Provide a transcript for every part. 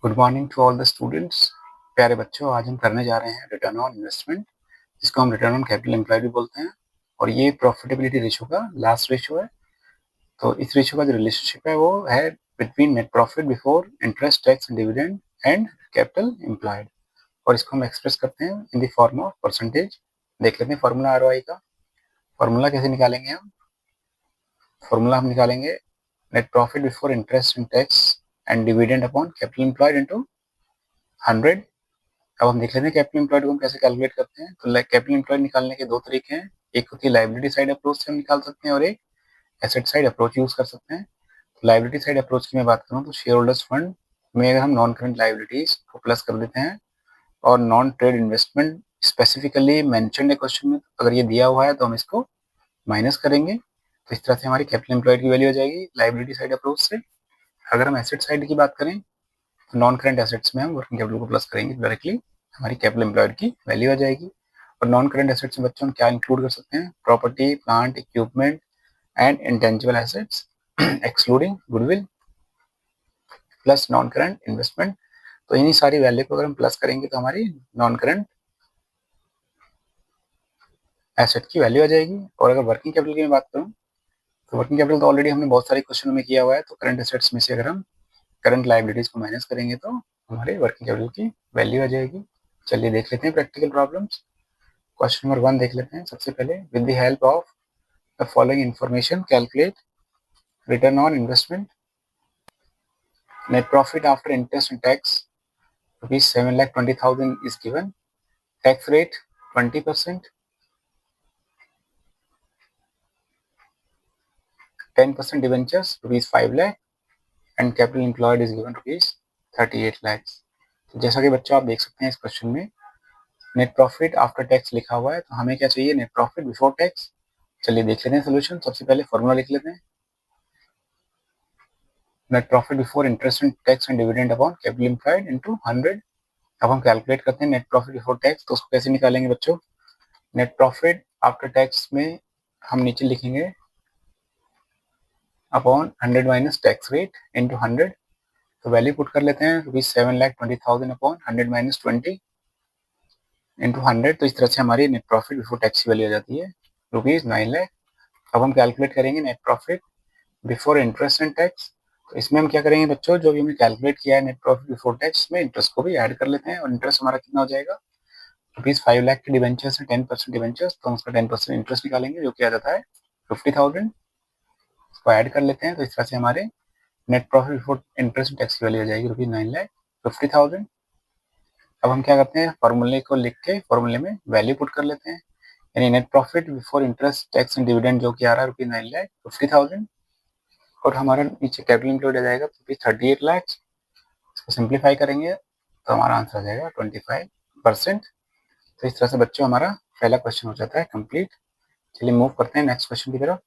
Good morning to all the students. प्यारे बच्चों, आज हम करने जा रहे हैं रिटर्न ऑन इन्वेस्टमेंट, जिसको हम रिटर्न ऑन कैपिटल एम्प्लॉयड भी बोलते हैं। और ये प्रॉफिटेबिलिटी रेशियो का लास्ट रेशियो है। तो इस रेशियो का जो रिलेशनशिप है वो है between net profit before interest, tax and dividend and capital employed. और इसको हम एक्सप्रेस करते हैं in the form of percentage. देख लेते हैं फॉर्मूला आरओआई का। फॉर्मूला कैसे निकालेंगे हम? फॉर्मूला हम निकालेंगे net profit before interest and tax and dividend upon capital employed into 100। अब हम देख लेते हैं कैपिटल एम्प्लॉयड को हम कैसे कैलकुलेट करते हैं। तो कैपिटल एम्प्लॉयड निकालने के दो तरीके हैं। एक होती है लाइबिलिटी साइड अप्रोच से हम निकाल सकते हैं और एक एसेट साइड अप्रोच यूज कर सकते हैं। लाइबिलिटी साइड अप्रोच की मैं बात करूँ तो शेयर होल्डर्स फंड में अगर हम नॉन करंट लाइबिलिटीज को प्लस कर देते हैं और non trade investment specifically mentioned है क्वेश्चन में, अगर ये दिया हुआ है तो हम इसको माइनस करेंगे। तो इस तरह से हमारी कैपिटल एम्प्लॉयड की वैल्यू आ जाएगी लाइबिलिटी साइड अप्रोच से। अगर हम एसेट साइड की बात करें तो नॉन करंट एसेट्स में हम वर्किंग कैपिटल को प्लस करेंगे, डायरेक्टली हमारी कैपिटल एम्प्लॉयड की वैल्यू आ जाएगी। और नॉन करंट एसेट्स में बच्चों हम क्या इंक्लूड कर सकते हैं? Property, plant, equipment and intangible assets excluding goodwill plus non current investment. तो इन्हीं सारी वैल्यू को अगर हम प्लस करेंगे तो हमारी नॉन करंट एसेट की वैल्यू आ जाएगी। और अगर वर्किंग कैपिटल की मैं बात करूँ तो वर्किंग कैपिटल तो ऑलरेडी हमने बहुत सारे क्वेश्चनों में किया हुआ है। तो करंट एसेट्स में से अगर हम करंट लायबिलिटीज को माइनस करेंगे तो हमारे वर्किंग कैपिटल की वैल्यू आ जाएगी। चलिए देख लेते हैं प्रैक्टिकल प्रॉब्लम्स। क्वेश्चन नंबर 1 देख लेते हैं। सबसे पहले, with the help of the following information calculate return on investment. Net profit after interest and tax rupees 7,20,000 is given. Tax rate 20%, 10% debentures rupees 5 lakh and capital employed is given rupees 38 lakhs। तो जैसा कि बच्चों आप देख सकते हैं इस question में नेट प्रॉफिट आफ्टर टैक्स लिखा हुआ है, तो हमें क्या चाहिए? Net profit before tax. चलिए देख लेते हैं सोल्यूशन। सबसे पहले फॉर्मूला लिख लेते हैं, net profit before interest and tax and dividend upon capital employed into 100। अब हम कैलकुलेट करते हैं नेट प्रॉफिट बिफोर टैक्स। तो उसको कैसे निकालेंगे बच्चों? नेट प्रॉफिट आफ्टर टैक्स में हम नीचे लिखेंगे upon 100 minus tax rate into 100। तो वैल्यू पुट कर लेते हैं रुपीज 7,20,000 अपॉन 100 माइनस 20 इंटू 100। तो इस तरह से हमारी नेट प्रॉफिट बिफोर टैक्स की वैल्यू आ जाती है रुपीज 9 लाख। अब हम कैलकुलेट करेंगे net profit before interest and tax. तो इसमें हम क्या करेंगे बच्चों? जो भी हमने कैलकुलेट किया है नेट प्रॉफिट बिफोर टैक्स में इंटरेस्ट को भी ऐड कर लेते हैं। और इंटरेस्ट हमारा कितना हो जाएगा? रुपीज 5 लाख के डिवेंचर्स है 10% डिवेंचर्स, तो हम उसका 10% इंटरेस्ट निकालेंगे जो कि आ जाता है 50,000। इसको ऐड कर लेते हैं। तो इस तरह से हमारे net profit before interest tax की वैल्यू आ जाएगी रुपीज 9,50,000। अब हम क्या करते हैं? फॉर्मूले को लिख के फॉर्मूले में वैल्यू पुट कर लेते हैं, यानी net profit before interest, tax and dividend जो कि आ रहा है रुपीज 9,50,000। और हमारा नीचे कैपिटल इंक्लूड आ जाएगा रुपीज 38 लाख। इसको सिंप्लीफाई करेंगे तो हमारा आंसर आ जाएगा 25%। तो इस तरह से बच्चों हमारा पहला क्वेश्चन हो जाता है कंप्लीट। चलिए मूव करते हैं नेक्स्ट क्वेश्चन की तरफ।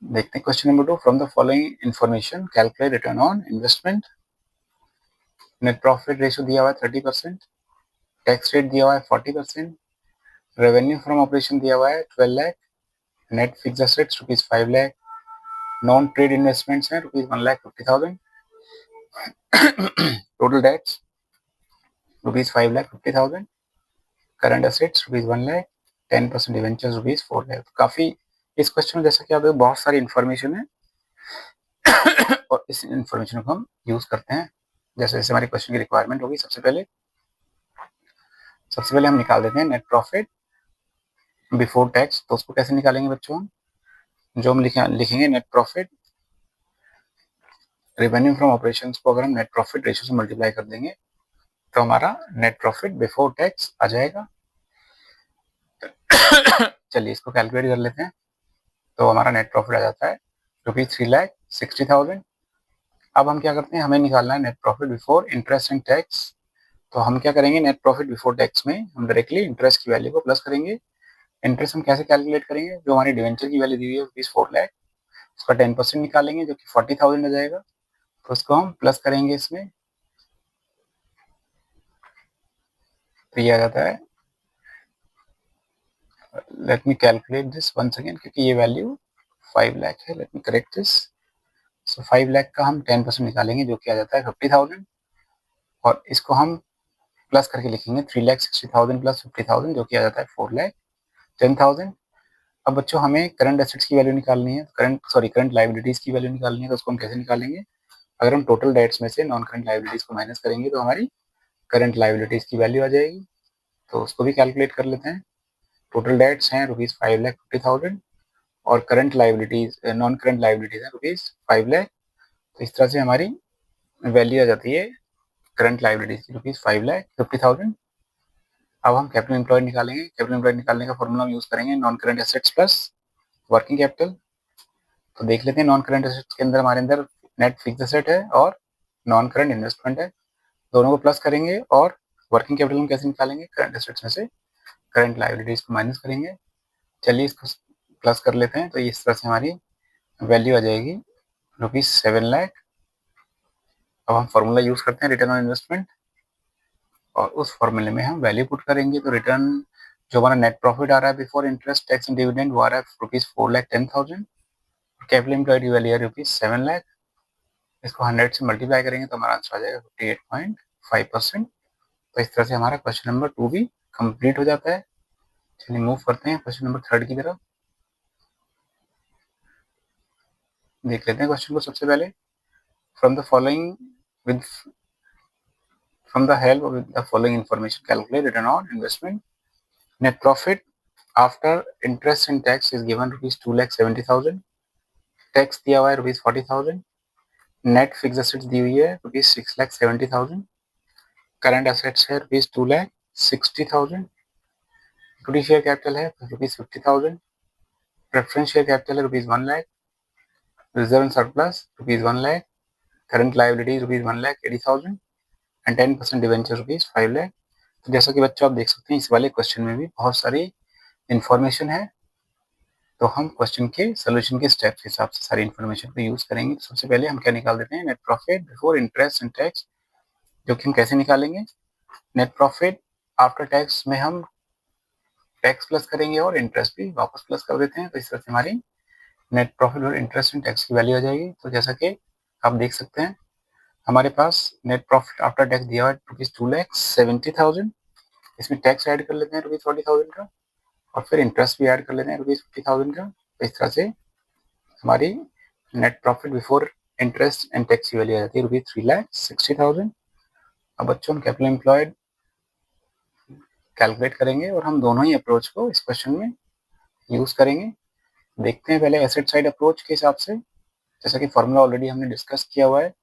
देखते हैं question number 2, from the following information calculate return on investment. Net profit ratio दिया हुआ है 30%, टैक्स रेट दिया हुआ है 40%, रेवेन्यू फ्रॉम ऑपरेशन दिया हुआ है 12 lakh, net fixed assets rupees 5 lakh, non trade investments हैं rupees 1,50,000, total debts rupees 5,50,000, current assets rupees 1 lakh, 10% debentures rupees 4 lakh. काफी इस क्वेश्चन में जैसा कि आप बहुत सारी इन्फॉर्मेशन है और इस इन्फॉर्मेशन को हम यूज करते हैं जैसे जैसे हमारी क्वेश्चन की रिक्वायरमेंट होगी। सबसे पहले हम निकाल देते हैं नेट प्रॉफिट बिफोर टैक्स। तो उसको कैसे निकालेंगे बच्चों? हम जो हम लिखेंगे net profit revenue from operations को अगर हम नेट प्रॉफिट रेशियो से मल्टीप्लाई कर देंगे तो हमारा नेट प्रॉफिट बिफोर टैक्स आ जाएगा। चलिए इसको कैलकुलेट कर लेते हैं। तो हमारा नेट प्रॉफिट आ जाता है रुपीज 3,60,000। अब हम क्या करते हैं? हमें निकालना है net profit before interest and tax. तो हम क्या करेंगे? नेट प्रॉफिट बिफोर टैक्स में हम डायरेक्टली इंटरेस्ट की वैल्यू को प्लस करेंगे। इंटरेस्ट हम कैसे कैलकुलेट करेंगे? जो हमारी डिवेंचर की वैल्यू दी हुई है रुपीज 4 लाख, उसका 10% निकालेंगे जो कि 40,000 हो जाएगा। तो उसको हम प्लस करेंगे इसमें, तो ये आ जाता है, let me calculate this once again क्योंकि ये वैल्यू 5 लाख है। Let me correct this. So 5 lakh का हम 10% निकालेंगे जो कि आ जाता है 50,000 और इसको हम प्लस करके लिखेंगे 3,60,000 प्लस 50,000 जो कि आ जाता है 4,10,000। अब बच्चों हमें करंट एसेट्स की वैल्यू निकालनी है, करंट लायबिलिटीज की वैल्यू निकालनी है, तो उसको हम कैसे निकालेंगे? अगर हम टोटल डेट्स में से नॉन करंट लायबिलिटीज को माइनस करेंगे तो हमारी करंट लायबिलिटीज की वैल्यू आ जाएगी। तो उसको भी कैलकुलेट कर लेते हैं। टोटल डेट्स हैं ₹5,50,000 और current liabilities non current liabilities हैं ₹5 लाख। तो इस तरह से हमारी वैल्यू आ जाती है करंट लायबिलिटीज की ₹5,50,000। अब हम कैपिटल एम्प्लॉयड निकालेंगे। कैपिटल एम्प्लॉयड निकालने का फॉर्मूला हम यूज करेंगे non current assets plus working capital. तो देख लेते हैं नॉन करंट एसेट्स के अंदर हमारे अंदर नेट फिक्स एसेट है और नॉन करंट इन्वेस्टमेंट है, दोनों को प्लस करेंगे। और वर्किंग कैपिटल हम कैसे निकालेंगे? करंट एसेट्स में से करंट लायबिलिटीज को माइनस करेंगे। चलिए इसको प्लस कर लेते हैं। तो इस तरह से हमारी वैल्यू आ जाएगी ₹7 लाख। अब हम फॉर्मूला यूज करते हैं रिटर्न ऑन इन्वेस्टमेंट और उस फॉर्मूले में हम वैल्यू पुट करेंगे। तो रिटर्न जो हमारा नेट प्रॉफिट आ रहा है before interest tax and dividend वो आ रहा है ₹4,10,000। कैपिटल एम्प्लॉयड की वैल्यू है ₹7 लाख। इसको 100 से मल्टीप्लाई करेंगे तो हमारा आंसर आ जाएगा 58.5%। तो इस तरह से हमारा क्वेश्चन नंबर 2 भी कंप्लीट हो जाता है। चलिए मूव करते हैं क्वेश्चन नंबर 3 की तरफ। देख लेते हैं क्वेश्चन को सबसे पहले। From the following with from the help with the following information calculate return on investment. Net profit after interest and tax is given ₹2,70,000। Tax दिया हुआ है ₹40,000। नेट फिक्स एसेट्स दी हुई है ₹6,70,000। करंट एसेट्स है ₹2,60,000। इक्विटी शेयर कैपिटल है ₹50,000। Preference share capital है ₹1 lakh. Reserve and surplus ₹1 lakh. Current liabilities ₹1,80,000 and 10% debenture ₹5 lakh. तो जैसा कि बच्चों आप देख सकते हैं इस वाले क्वेश्चन में भी बहुत सारी इंफॉर्मेशन है। तो हम क्वेश्चन के सोल्यूशन के स्टेप्स के हिसाब से सारी इन्फॉर्मेशन को यूज करेंगे। तो सबसे पहले हम क्या निकाल देते हैं? Net profit before interest and tax, जो कि हम कैसे निकालेंगे? नेट प्रॉफिट आफ्टर टैक्स में हम टैक्स प्लस करेंगे और इंटरेस्ट भी वापस प्लस कर देते हैं। तो इस तरह से हमारी नेट प्रॉफिट और इंटरेस्ट एंड टैक्स की वैल्यू आ जाएगी। तो जैसा कि आप देख सकते हैं हमारे पास नेट प्रॉफिट आफ्टर टैक्स दिया हुआ है ₹2,70,000। इसमें टैक्स ऐड कर लेते हैं ₹40,000 का और फिर इंटरेस्ट भी ऐड कर लेते हैं ₹50,000 का। तो इस तरह से हमारी net profit before interest and tax की वैल्यू आ जाती है ₹3,60,000। अब बच्चों हम कैपिटल एम्प्लॉयड कैलकुलेट करेंगे और हम दोनों ही अप्रोच को इस क्वेश्चन में यूज करेंगे। देखते हैं पहले एसेट साइड अप्रोच के हिसाब से। जैसा कि फॉर्मूला ऑलरेडी हमने डिस्कस किया हुआ है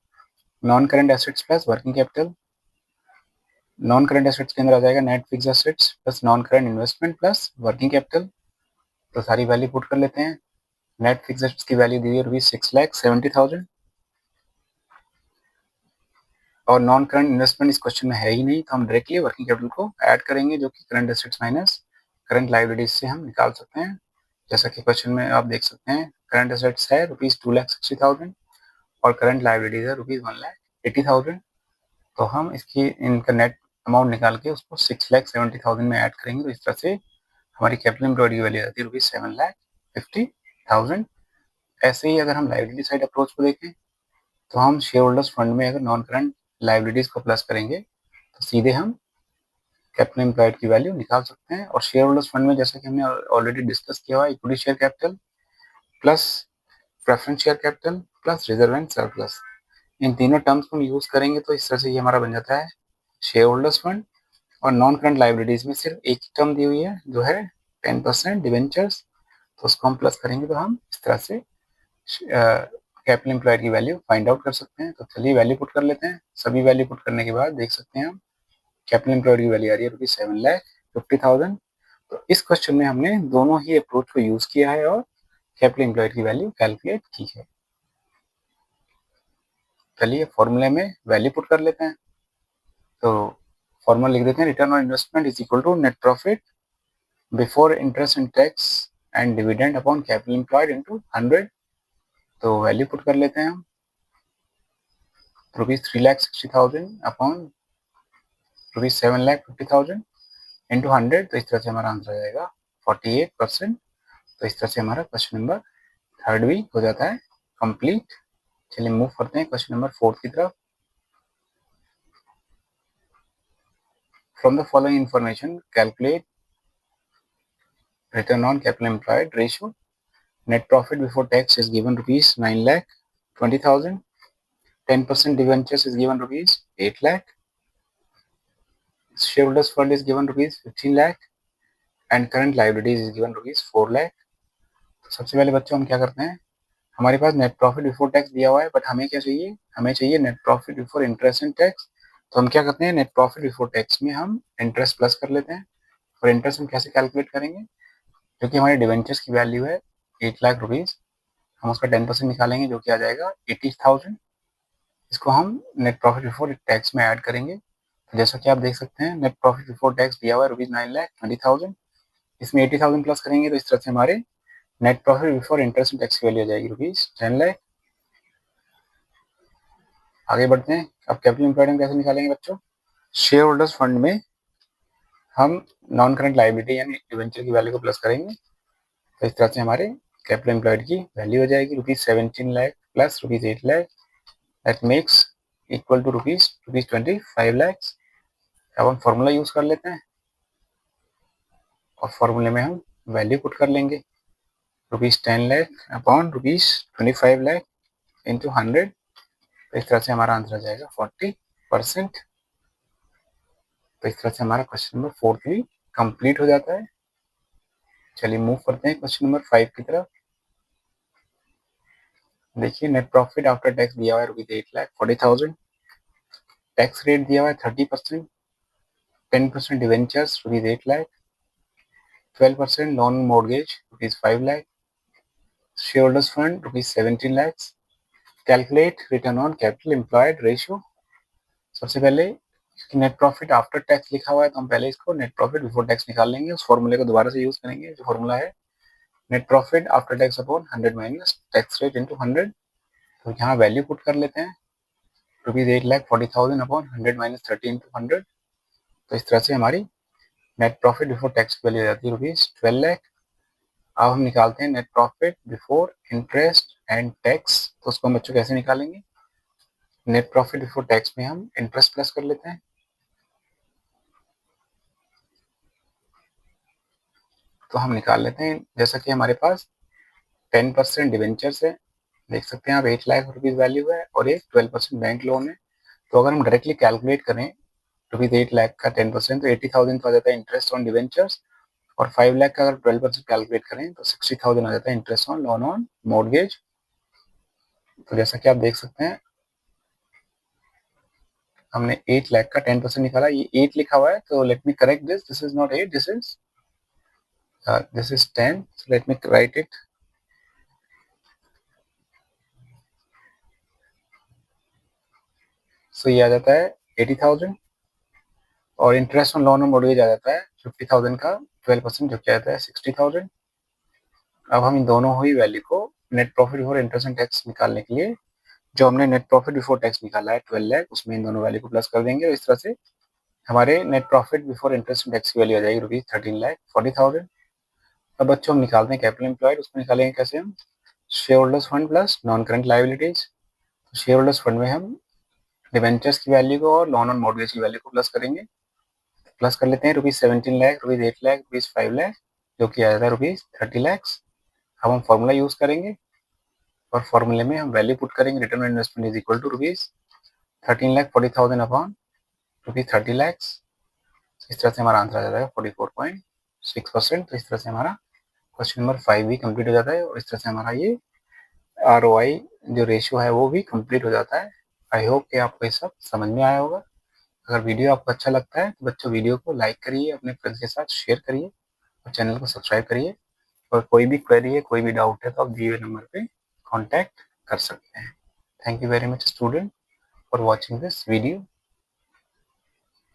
non current assets plus working capital. Non current assets के अंदर आ जाएगा net fixed assets plus non current investment plus working capital. तो सारी वैल्यू पुट कर लेते हैं। नेट फिक्स एसेट्स की वैल्यू दी है ₹6,70,000 और नॉन करंट इन्वेस्टमेंट इस क्वेश्चन में है ही नहीं, तो हम डायरेक्टली वर्किंग कैपिटल को ऐड करेंगे जो कि current assets minus current liabilities से हम निकाल सकते हैं। जैसा कि क्वेश्चन में आप देख सकते हैं करंट एसेट्स है ₹2,60,000 और करंट लायबिलिटीज है ₹1,80,000। तो हम इसकी इनका नेट अमाउंट निकाल के उसको 6,70,000 में ऐड करेंगे। तो इस तरह से हमारी कैपिटल एम्प्लॉयड की वैल्यू आती है ₹7,50,000। ऐसे ही अगर हम लायबिलिटी साइड अप्रोच को देखें तो हम शेयर होल्डर्स फंड में अगर नॉन करंट लायबिलिटीज को प्लस करेंगे तो सीधे हम कैपिटल एम्प्लॉयड की वैल्यू निकाल सकते हैं। और शेयर होल्डर्स फंड में जैसा कि हमने ऑलरेडी डिस्कस किया हुआ है equity share capital plus preference share capital plus reserve and surplus, इन तीनों टर्म्स को हम यूज करेंगे। तो इस तरह से ये हमारा बन जाता है शेयर होल्डर्स फंड। और नॉन करंट लायबिलिटीज में सिर्फ एक ही टर्म दी हुई है जो है 10% डिवेंचर्स। तो उसको हम प्लस करेंगे तो हम इस तरह से कैपिटल एम्प्लॉयड की वैल्यू फाइंड आउट कर सकते हैं। तो चलिए वैल्यू पुट कर लेते हैं। सभी वैल्यू पुट करने के बाद देख सकते हैं हम कैपिटल एम्प्लॉयड की वैल्यू आ रही है ₹7,50,000। तो इस क्वेश्चन में हमने दोनों ही अप्रोच को यूज किया है और कैपिटल एम्प्लॉयड की वैल्यू कैलकुलेट की है। चलिए फॉर्मूले में वैल्यू पुट कर लेते हैं। तो फॉर्मूला लिख देते हैं return on investment is equal to net profit before interest and tax and dividend upon capital employed into 100। तो वैल्यू पुट कर लेते हैं हम ₹3,60,000 अपॉन ₹7,50,000 इंटू 100। तो इस तरह से हमारा आंसर आ जाएगा 48%। तो इस तरह से हमारा क्वेश्चन नंबर 3 भी हो जाता है कंप्लीट। चलिए मूव करते हैं क्वेश्चन नंबर 4 की तरफ। From the following information calculate return on capital employed ratio. Net profit before tax is given rupees 9,20,000. 10% debentures is given rupees 8 lakh. Shareholders fund is given rupees 15 lakh and current liabilities is given rupees 4 lakh. तो सबसे पहले बच्चों हम क्या करते हैं, हमारे पास net profit before tax दिया हुआ है, बट हमें क्या चाहिए, हमें चाहिए net profit before interest and tax. तो हम क्या करते हैं, नेट प्रॉफिट बिफोर टैक्स में हम इंटरेस्ट प्लस कर लेते हैं। और इंटरेस्ट हम कैसे कैलकुलेट करेंगे, जो कि हमारे डिवेंचर्स की वैल्यू है 8 लाख रुपीज, हम उसका 10% निकालेंगे जो कि आ जाएगा 80,000। इसको हम नेट प्रॉफिट बिफोर टैक्स में ऐड करेंगे। तो जैसा कि आप देख सकते हैं, नेट प्रॉफिट बिफोर टैक्स दिया हुआ है रुपीज 9,20,000, इसमें 80,000 प्लस करेंगे तो इस तरह से हमारे net profit before interest and tax की वैल्यू आ जाएगी रुपीज 10 लाख। आगे बढ़ते हैं, अब कैपिटल एम्प्लॉयड हम कैसे निकालेंगे बच्चों, शेयर होल्डर्स फंड में हम नॉन करंट लायबिलिटी यानी डिवेंचर की वैल्यू को प्लस करेंगे। तो इस तरह से हमारे कैपिटल एम्प्लॉयड की वैल्यू हो जाएगी rupees 17 lakh plus rupees 8 lakh, that makes equal to rupees 25 lakh. अब हम फॉर्मूला यूज कर लेते हैं और फॉर्मूले में हम वैल्यू पुट कर लेंगे rupees 10 lakh upon rupees 25 lakh into 100। तो इस तरह से हमारा आंसर आ जाएगा 40%। तो इस तरह से हमारा क्वेश्चन नंबर 4 भी कंप्लीट हो जाता है। चलिए मूव करते हैं क्वेश्चन नंबर 5 की तरफ। देखिए नेट प्रॉफिट आफ्टर टैक्स दिया हुआ है रुपीज 8,40,000, टैक्स रेट दिया हुआ है 30%, 10% debentures rupees 8 lakh, 12% non mortgage rupees 5 lakh, share holders fund rupees 17 lakh. Calculate return on capital employed ratio. सबसे पहले नेट प्रॉफिट आफ्टर टैक्स लिखा हुआ है तो हम पहले इसको नेट प्रॉफिट बिफोर टैक्स निकाल लेंगे, उस फॉर्मूले को दोबारा से यूज करेंगे। जो फॉर्मूला है net profit after tax upon 100 minus tax rate into 100। तो यहाँ वैल्यू पुट कर लेते हैं रुपीज 8,40,000 अपॉन 100 माइनस 30 इंटू 100। तो इस तरह से हमारी नेट प्रॉफिट बिफोर टैक्स की वैल्यू जाती है रुपीज 12 लाख। अब हम निकालते हैं net profit before interest and tax. तो उसको हम बच्चों कैसे निकालेंगे, नेट प्रॉफिट बिफोर टैक्स में हम इंटरेस्ट प्लस कर लेते हैं। तो हम निकाल लेते हैं, जैसा कि हमारे पास 10% डिवेंचर्स है, देख सकते हैं आप 8 लाख रुपीज वैल्यू है और एक 12% बैंक लोन है। तो अगर हम डायरेक्टली कैलकुलेट करें रुपीज 8 लाख का 10% तो 80,000 तो आ जाता है इंटरेस्ट ऑन डिवेंचर्स, और 5 लाख का अगर 12% कैलकुलेट करें तो 60,000 आ जाता है interest on loan on mortgage. तो जैसा कि आप देख सकते हैं हमने 8 लाख का 10% निकाला, ये 8 लिखा हुआ है तो let me correct this, this is not 8, this is 10, so let me write it। So ये आ जाता है 80,000 और interest on loan on mortgage आ जाता है 50,000 का 12% जो क्या आता है 60,000। अब हम इन दोनों ही वैल्यू को net profit before interest and tax निकालने के लिए, जो हमने नेट प्रॉफिट बिफोर टैक्स निकाला है 12 लाख, उसमें इन दोनों वैल्यू को प्लस कर देंगे और इस तरह से हमारे net profit before interest and tax की वैल्यू आ जाएगी रुपीज 13,40,000। अब बच्चों हम निकालते हैं कैपिटल एम्प्लॉयड, उसको निकालेंगे कैसे हम, share holders fund plus non current liabilities. Share holders fund में हम डिवेंचर्स की वैल्यू को और लोन ऑन मॉर्गेज की वैल्यू को प्लस करेंगे। प्लस कर लेते हैं rupees 17 lakh, rupees 8 lakh, rupees 5 lakh, जो कि आ जाता है रुपीज 30 लाख। अब हम फॉर्मूला यूज करेंगे और फॉर्मूले में हम वैल्यू पुट करेंगे return on investment is equal to rupees 13,40,000 upon rupees 30 lakh. इस तरह से हमारा आंसर आ जाता है 44.6%। तो इस तरह से हमारा क्वेश्चन नंबर 5 भी कंप्लीट हो जाता है और इस तरह से हमारा ये ROI जो रेशियो है वो भी कंप्लीट हो जाता है। आई होप कि आपको ये सब समझ में आया होगा। अगर वीडियो आपको अच्छा लगता है तो बच्चों वीडियो को लाइक करिए, अपने फ्रेंड्स के साथ शेयर करिए और चैनल को सब्सक्राइब करिए। और कोई भी क्वेरी है, कोई भी डाउट है तो आप दिए हुए नंबर पे कांटेक्ट कर सकते हैं। Thank you very much student for watching this video.